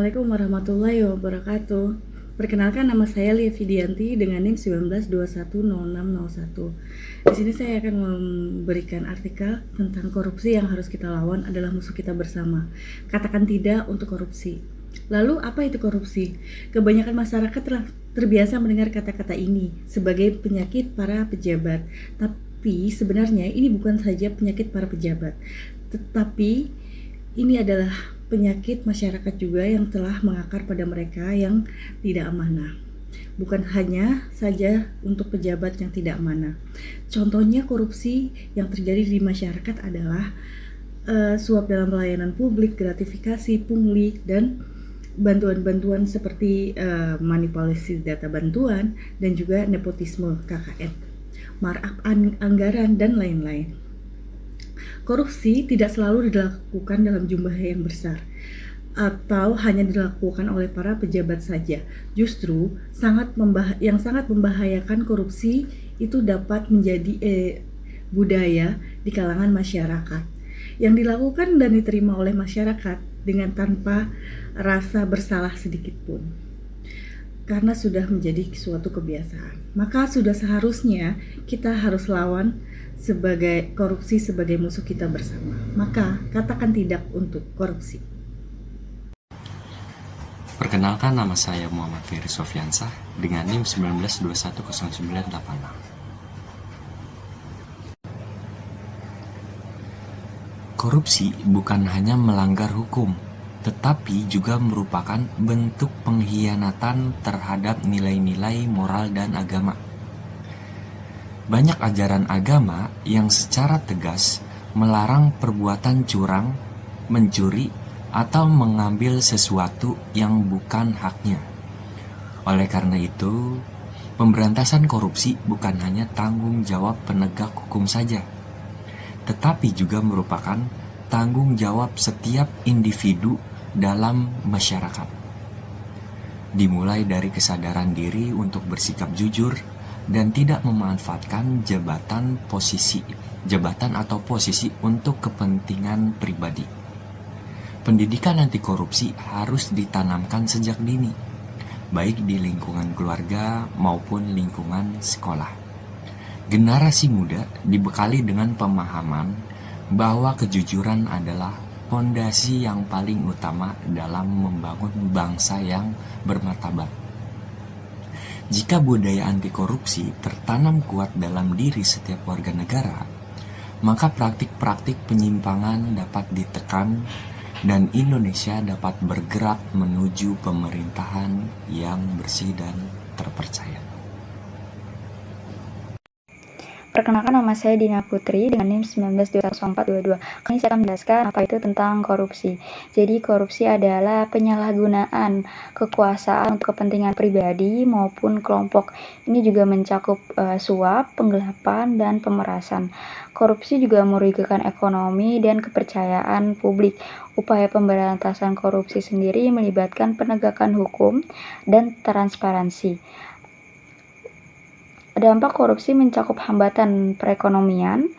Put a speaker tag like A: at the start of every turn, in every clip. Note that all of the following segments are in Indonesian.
A: Assalamualaikum warahmatullahi wabarakatuh. Perkenalkan, nama saya Lia Fidianti dengan NIM 19210601. Di sini saya akan memberikan artikel tentang korupsi yang harus kita lawan adalah musuh kita bersama. Katakan tidak untuk korupsi. Lalu apa itu korupsi? Kebanyakan masyarakat telah terbiasa mendengar kata-kata ini sebagai penyakit para pejabat. Tapi sebenarnya ini bukan saja penyakit para pejabat, tetapi ini adalah penyakit masyarakat juga yang telah mengakar pada mereka yang tidak amanah. Bukan hanya saja untuk pejabat yang tidak amanah. Contohnya korupsi yang terjadi di masyarakat adalah suap dalam pelayanan publik, gratifikasi, pungli, dan bantuan-bantuan seperti manipulasi data bantuan dan juga nepotisme KKN, markup anggaran, dan lain-lain. Korupsi tidak selalu dilakukan dalam jumlah yang besar atau hanya dilakukan oleh para pejabat saja. Justru yang sangat membahayakan korupsi itu dapat menjadi budaya di kalangan masyarakat yang dilakukan dan diterima oleh masyarakat dengan tanpa rasa bersalah sedikit pun, karena sudah menjadi suatu kebiasaan. Maka sudah seharusnya kita harus lawan sebagai korupsi sebagai musuh kita bersama. Maka katakan tidak untuk korupsi.
B: Perkenalkan, nama saya Muhammad Ferry Sofyansah dengan NIM 19210986. Korupsi bukan hanya melanggar hukum, tetapi juga merupakan bentuk pengkhianatan terhadap nilai-nilai moral dan agama. Banyak ajaran agama yang secara tegas melarang perbuatan curang, mencuri, atau mengambil sesuatu yang bukan haknya. Oleh karena itu, pemberantasan korupsi bukan hanya tanggung jawab penegak hukum saja, tetapi juga merupakan tanggung jawab setiap individu dalam masyarakat. Dimulai dari kesadaran diri untuk bersikap jujur dan tidak memanfaatkan jabatan atau posisi untuk kepentingan pribadi. Pendidikan anti korupsi harus ditanamkan sejak dini, baik di lingkungan keluarga maupun lingkungan sekolah. Generasi muda dibekali dengan pemahaman bahwa kejujuran adalah fondasi yang paling utama dalam membangun bangsa yang bermartabat. Jika budaya anti korupsi tertanam kuat dalam diri setiap warga negara, maka praktik-praktik penyimpangan dapat ditekan dan Indonesia dapat bergerak menuju pemerintahan yang bersih dan terpercaya.
C: Perkenalkan, nama saya Dina Putri dengan NIM 19210422. Kali ini saya akan menjelaskan apa itu tentang korupsi. Jadi korupsi adalah penyalahgunaan kekuasaan untuk kepentingan pribadi maupun kelompok. Ini juga mencakup suap, penggelapan, dan pemerasan. Korupsi juga merugikan ekonomi dan kepercayaan publik. Upaya pemberantasan korupsi sendiri melibatkan penegakan hukum dan transparansi. Dampak korupsi mencakup hambatan perekonomian,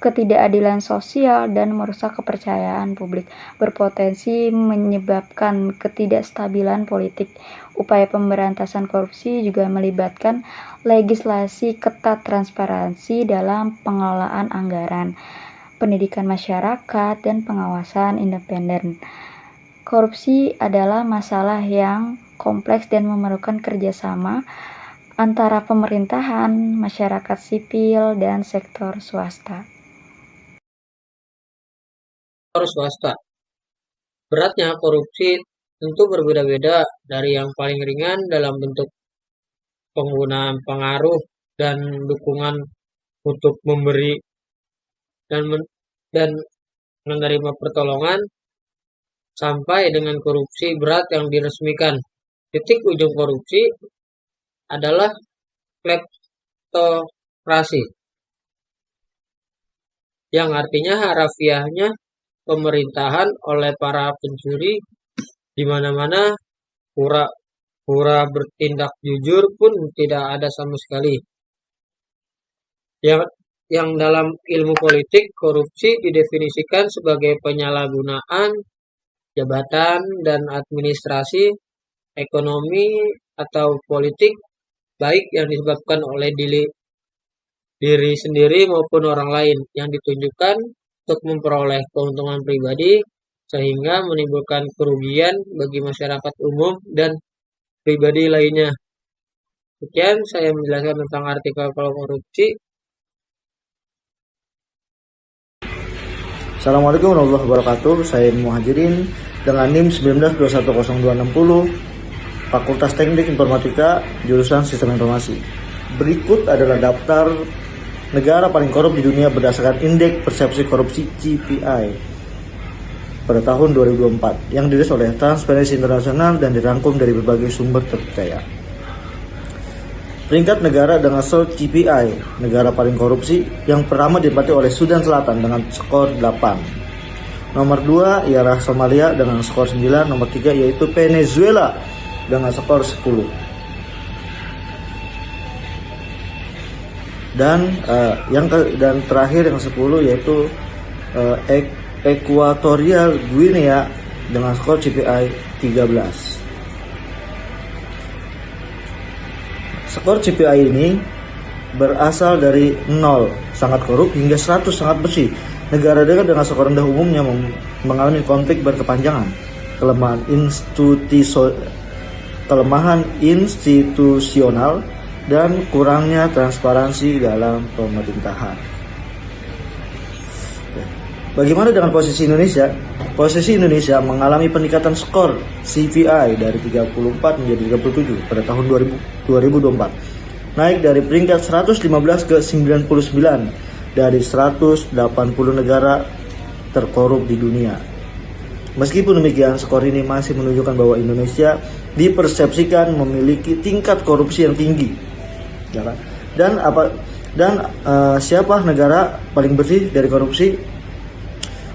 C: ketidakadilan sosial, dan merusak kepercayaan publik, berpotensi menyebabkan ketidakstabilan politik. Upaya pemberantasan korupsi juga melibatkan legislasi ketat, transparansi dalam pengelolaan anggaran, pendidikan masyarakat, dan pengawasan independen. Korupsi adalah masalah yang kompleks dan memerlukan kerjasama antara pemerintahan, masyarakat sipil, dan sektor swasta.
D: Swasta. Beratnya korupsi tentu berbeda-beda, dari yang paling ringan dalam bentuk penggunaan pengaruh dan dukungan untuk memberi dan menerima pertolongan, sampai dengan korupsi berat yang diresmikan. Titik ujung korupsi adalah kleptokrasi, yang artinya harafiahnya pemerintahan oleh para pencuri di mana-mana, pura-pura bertindak jujur pun tidak ada sama sekali. Yang dalam ilmu politik, korupsi didefinisikan sebagai penyalahgunaan jabatan dan administrasi, ekonomi, atau politik, baik yang disebabkan oleh diri sendiri maupun orang lain yang ditunjukkan untuk memperoleh keuntungan pribadi sehingga menimbulkan kerugian bagi masyarakat umum dan pribadi lainnya. Sekian saya menjelaskan tentang artikel korupsi.
E: Assalamualaikum warahmatullahi wabarakatuh. Saya Muhajirin dengan NIM 19210260, Fakultas Teknik Informatika, jurusan Sistem Informasi. Berikut adalah daftar negara paling korup di dunia berdasarkan Indeks Persepsi Korupsi CPI pada tahun 2024 yang dirilis oleh Transparency International dan dirangkum dari berbagai sumber terpercaya. Peringkat negara dengan skor CPI, negara paling korupsi, yang pertama ditempati oleh Sudan Selatan dengan skor 8. Nomor 2 ialah Somalia dengan skor 9, nomor 3 yaitu Venezuela dengan skor 10. Dan terakhir yang 10 yaitu Equatorial Guinea dengan skor CPI 13. Skor CPI ini berasal dari 0 sangat korup hingga 100 sangat bersih. Negara dengan skor rendah umumnya mengalami konflik berkepanjangan, kelemahan institusional, dan kurangnya transparansi dalam pemerintahan. Bagaimana dengan posisi Indonesia? Posisi Indonesia mengalami peningkatan skor CPI dari 34 menjadi 37 pada tahun 2024. Naik dari peringkat 115 ke 99 dari 180 negara terkorup di dunia. Meskipun demikian, skor ini masih menunjukkan bahwa Indonesia dipersepsikan memiliki tingkat korupsi yang tinggi. Ya kan? Dan siapa negara paling bersih dari korupsi?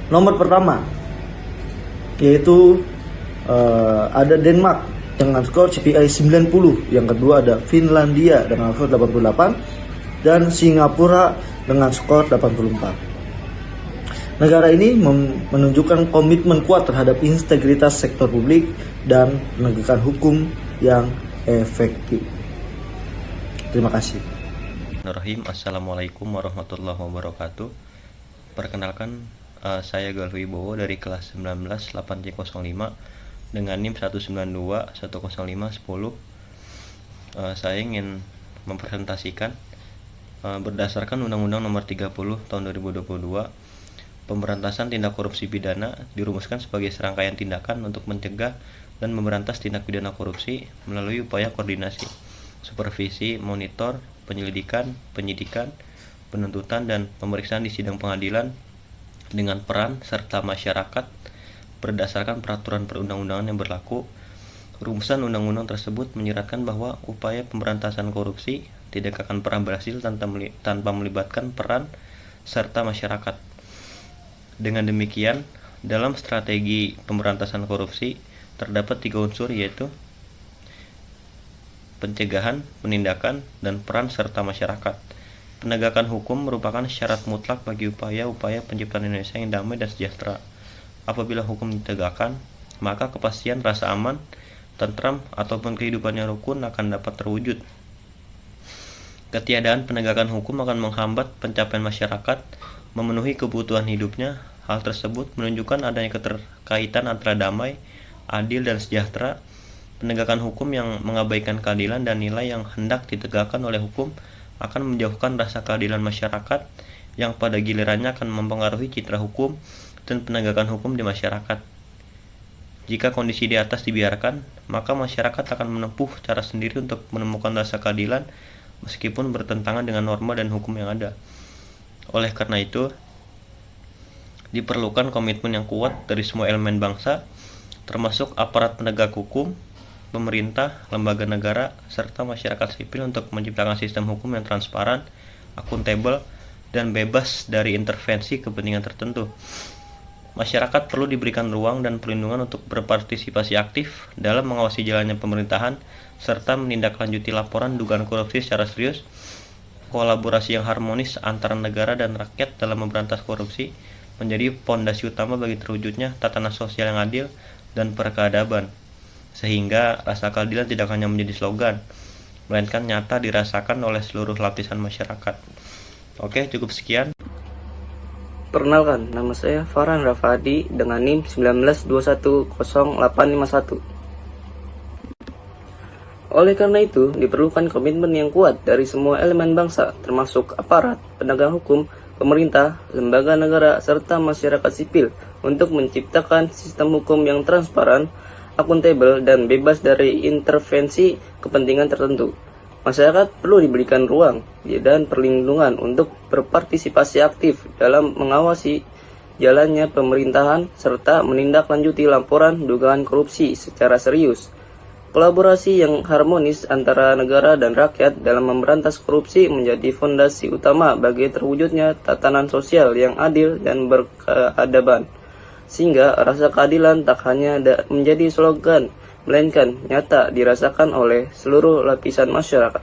E: Nomor pertama yaitu ada Denmark dengan skor CPI 90, yang kedua ada Finlandia dengan skor 88, dan Singapura dengan skor 84. Negara ini menunjukkan komitmen kuat terhadap integritas sektor publik dan penegakan hukum yang efektif. Terima kasih.
F: Bismillahirrahmanirrahim. Assalamualaikum warahmatullahi wabarakatuh. Perkenalkan, saya Galwi Bowo dari kelas 19 8C05 dengan NIM 192-105-10. Saya ingin mempresentasikan berdasarkan Undang-Undang Nomor 30 Tahun 2022, pemberantasan tindak korupsi pidana dirumuskan sebagai serangkaian tindakan untuk mencegah dan memberantas tindak pidana korupsi melalui upaya koordinasi, supervisi, monitor, penyelidikan, penyidikan, penuntutan, dan pemeriksaan di sidang pengadilan dengan peran serta masyarakat berdasarkan peraturan perundang-undangan yang berlaku. Rumusan undang-undang tersebut menyeratkan bahwa upaya pemberantasan korupsi tidak akan pernah berhasil tanpa melibatkan peran serta masyarakat. Dengan demikian, dalam strategi pemberantasan korupsi terdapat 3 unsur, yaitu pencegahan, penindakan, dan peran serta masyarakat. Penegakan hukum merupakan syarat mutlak bagi upaya-upaya penciptaan Indonesia yang damai dan sejahtera. Apabila hukum ditegakkan, maka kepastian rasa aman, tentram, ataupun kehidupan yang rukun akan dapat terwujud. Ketiadaan penegakan hukum akan menghambat pencapaian masyarakat memenuhi kebutuhan hidupnya. Hal tersebut menunjukkan adanya keterkaitan antara damai, adil, dan sejahtera. Penegakan hukum yang mengabaikan keadilan dan nilai yang hendak ditegakkan oleh hukum akan menjauhkan rasa keadilan masyarakat, yang pada gilirannya akan mempengaruhi citra hukum dan penegakan hukum di masyarakat. Jika kondisi di atas dibiarkan, maka masyarakat akan menempuh cara sendiri untuk menemukan rasa keadilan meskipun bertentangan dengan norma dan hukum yang ada. Oleh karena itu, diperlukan komitmen yang kuat dari semua elemen bangsa, termasuk aparat penegak hukum, pemerintah, lembaga negara, serta masyarakat sipil untuk menciptakan sistem hukum yang transparan, akuntabel, dan bebas dari intervensi kepentingan tertentu. Masyarakat perlu diberikan ruang dan perlindungan untuk berpartisipasi aktif dalam mengawasi jalannya pemerintahan, serta menindaklanjuti laporan dugaan korupsi secara serius. Kolaborasi yang harmonis antara negara dan rakyat dalam memberantas korupsi menjadi fondasi utama bagi terwujudnya tatanan sosial yang adil dan berkeadaban, sehingga rasa keadilan tidak hanya menjadi slogan, melainkan nyata dirasakan oleh seluruh lapisan masyarakat. Oke, cukup sekian.
G: Perkenalkan, nama saya Farhan Rafadi dengan NIM 19210851. Oleh karena itu, diperlukan komitmen yang kuat dari semua elemen bangsa, termasuk aparat, penegak hukum, pemerintah, lembaga negara, serta masyarakat sipil untuk menciptakan sistem hukum yang transparan, akuntabel, dan bebas dari intervensi kepentingan tertentu. Masyarakat perlu diberikan ruang dan perlindungan untuk berpartisipasi aktif dalam mengawasi jalannya pemerintahan serta menindaklanjuti laporan dugaan korupsi secara serius. Kolaborasi yang harmonis antara negara dan rakyat dalam memberantas korupsi menjadi fondasi utama bagi terwujudnya tatanan sosial yang adil dan berkeadaban. Sehingga rasa keadilan tak hanya menjadi slogan, melainkan nyata dirasakan oleh seluruh lapisan masyarakat.